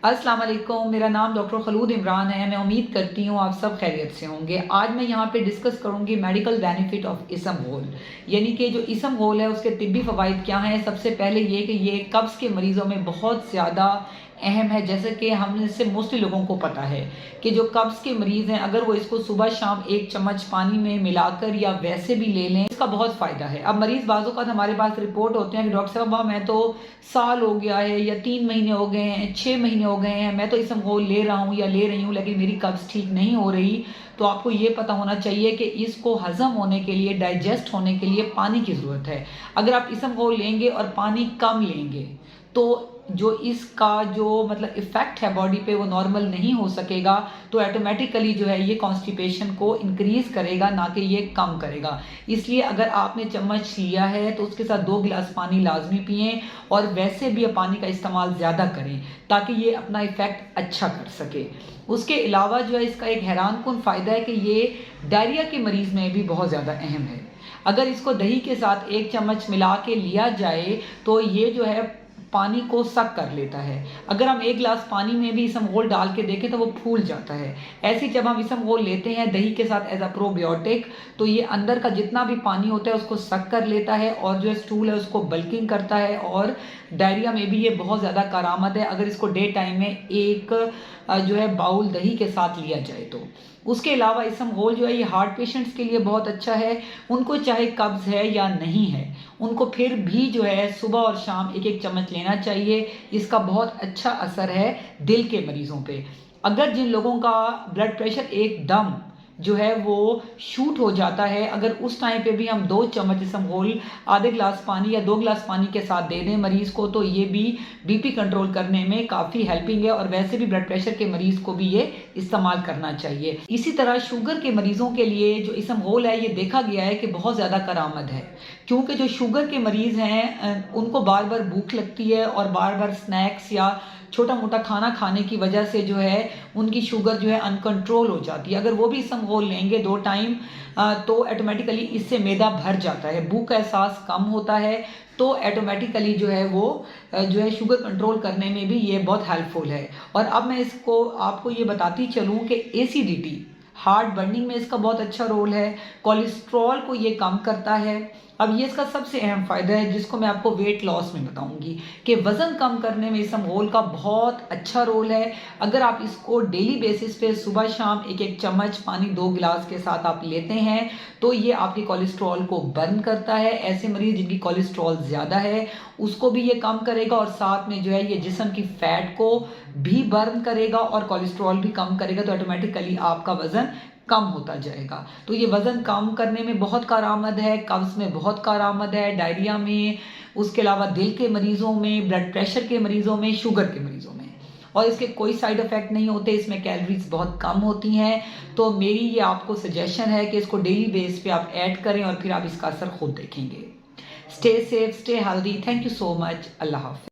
अस्सलाम वालेकुम, मेरा नाम डॉक्टर खलूद इमरान है। मैं उम्मीद करती हूँ आप सब खैरियत से होंगे। आज मैं यहाँ पे डिस्कस करूँगी मेडिकल बेनिफिट ऑफ इसमगोल, यानी कि जो इसमगोल है उसके तिब्बी फ़वाइद क्या हैं। सबसे पहले ये कि ये कब्ज़ के मरीज़ों में बहुत ज़्यादा अहम है। जैसे कि हम इससे मोस्टली लोगों को पता है कि जो कब्ज़ के मरीज़ हैं, अगर वो इसको सुबह शाम 1 चम्मच पानी में मिलाकर या वैसे भी ले लें, इसका बहुत फ़ायदा है। अब मरीज़ बाज़ औक़ात हमारे पास रिपोर्ट होते हैं कि डॉक्टर साहब मैं तो साल हो गया है या 3 महीने हो गए हैं, 6 महीने हो गए हैं, मैं तो इसमगोल ले रहा हूँ या ले रही हूँ, लेकिन मेरी कब्ज़ ठीक नहीं हो रही। तो आपको ये पता होना चाहिए कि इसको हज़म होने के लिए, डाइजेस्ट होने के लिए पानी की ज़रूरत है। अगर आप इसमगोल लेंगे और पानी कम लेंगे, तो जो इसका जो मतलब इफ़ेक्ट है बॉडी पे वो नॉर्मल नहीं हो सकेगा। तो ऑटोमेटिकली जो है ये कॉन्स्टिपेशन को इंक्रीज़ करेगा, ना कि ये कम करेगा। इसलिए अगर आपने चम्मच लिया है तो उसके साथ 2 गिलास पानी लाज़मी पिएँ और वैसे भी पानी का इस्तेमाल ज़्यादा करें ताकि ये अपना इफ़ेक्ट अच्छा कर सके। उसके अलावा जो है इसका एक हैरानकुन फ़ायदा है कि ये डायरिया के मरीज़ में भी बहुत ज़्यादा अहम है। अगर इसको दही के साथ 1 चम्मच मिला के लिया जाए तो ये जो है पानी को सक कर लेता है। अगर हम 1 गिलास पानी में भी इसमगोल डाल के देखें तो वो फूल जाता है। ऐसे ही जब हम इसमगोल लेते हैं दही के साथ एज़ अ प्रोबायोटिक, तो ये अंदर का जितना भी पानी होता है उसको सक कर लेता है और जो स्टूल है उसको बल्किंग करता है और डायरिया में भी ये बहुत ज़्यादा कारआमद है अगर इसको डे टाइम में एक जो है बाउल दही के साथ लिया जाए तो। उसके अलावा इसमगोल जो है ये हार्ट पेशेंट्स के लिए बहुत अच्छा है। उनको चाहे कब्ज़ है या नहीं है, उनको फिर भी जो है सुबह और शाम 1-1 चम्मच लेना चाहिए। इसका बहुत अच्छा असर है दिल के मरीज़ों पे। अगर जिन लोगों का ब्लड प्रेशर एकदम जो है वो शूट हो जाता है, अगर उस टाइम पे भी हम 2 चम्मच इसमगोल आधे गिलास पानी या 2 गिलास पानी के साथ दे दें मरीज़ को, तो ये भी बीपी कंट्रोल करने में काफ़ी हेल्पिंग है और वैसे भी ब्लड प्रेशर के मरीज़ को भी ये इस्तेमाल करना चाहिए। इसी तरह शुगर के मरीज़ों के लिए जो इसमगोल है ये देखा गया है कि बहुत ज़्यादा करामद है, क्योंकि जो शुगर के मरीज़ हैं उनको बार-बार भूख लगती है और बार-बार स्नैक्स या छोटा-मोटा खाना खाने की वजह से जो है उनकी शुगर जो है अनकंट्रोल हो जाती है। अगर वो भी इसमगोल लेंगे 2 टाइम तो ऑटोमेटिकली इससे मैदा भर जाता है, भूख का एहसास कम होता है, तो ऑटोमेटिकली जो है वो जो है शुगर कंट्रोल करने में भी ये बहुत हेल्पफुल है। और अब मैं इसको आपको ये बताती चलूँ कि एसिडिटी, हार्ट बर्निंग में इसका बहुत अच्छा रोल है, कोलेस्ट्रॉल को ये कम करता है। अब ये इसका सबसे अहम फ़ायदा है जिसको मैं आपको वेट लॉस में बताऊंगी कि वज़न कम करने में इसमगोल का बहुत अच्छा रोल है। अगर आप इसको डेली बेसिस पे सुबह शाम 1-1 चम्मच पानी 2 गिलास के साथ आप लेते हैं तो ये आपके कोलेस्ट्रॉल को बर्न करता है। ऐसे मरीज़ जिनकी कोलेस्ट्रॉल ज़्यादा है उसको भी ये कम करेगा और साथ में जो है ये जिस्म की फ़ैट को भी बर्न करेगा और कोलेस्ट्रॉल भी कम करेगा, तो ऑटोमेटिकली आपका वज़न कम होता जाएगा। तो ये वज़न कम करने में बहुत कारआमद है, कब्ज़ में बहुत कारआमद है, डायरिया में, उसके अलावा दिल के मरीज़ों में, ब्लड प्रेशर के मरीज़ों में, शुगर के मरीज़ों में। और इसके कोई साइड इफ़ेक्ट नहीं होते, इसमें कैलोरीज़ बहुत कम होती हैं। तो मेरी ये आपको सजेशन है कि इसको डेली बेस पे आप ऐड करें और फिर आप इसका असर खुद देखेंगे। Stay safe, stay healthy. Thank you so much. अल्लाह हाफ़िज़।